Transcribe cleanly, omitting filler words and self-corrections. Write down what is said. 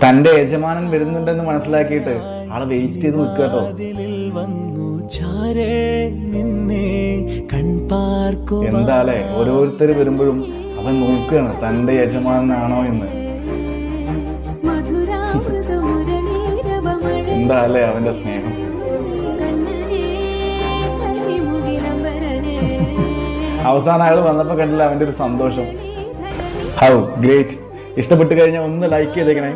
തന്റെ യജമാനൻ വരുന്നുണ്ടെന്ന് മനസ്സിലാക്കിയിട്ട് ആളെ വെയിറ്റ് ചെയ്ത് നിൽക്കുക കേട്ടോ. എന്താലേ ഓരോരുത്തർ വരുമ്പോഴും അവൻ നോക്കുകയാണ് തന്റെ യജമാനാണോ എന്ന്. എന്താലേ അവന്റെ സ്നേഹം. അവസാനം അയാൾ വന്നപ്പോ കണ്ടില്ല അവന്റെ ഒരു സന്തോഷം. How great. ഇഷ്ടപ്പെട്ട് കഴിഞ്ഞാൽ ഒന്ന് ലൈക്ക് ചെയ്തേക്കണേ.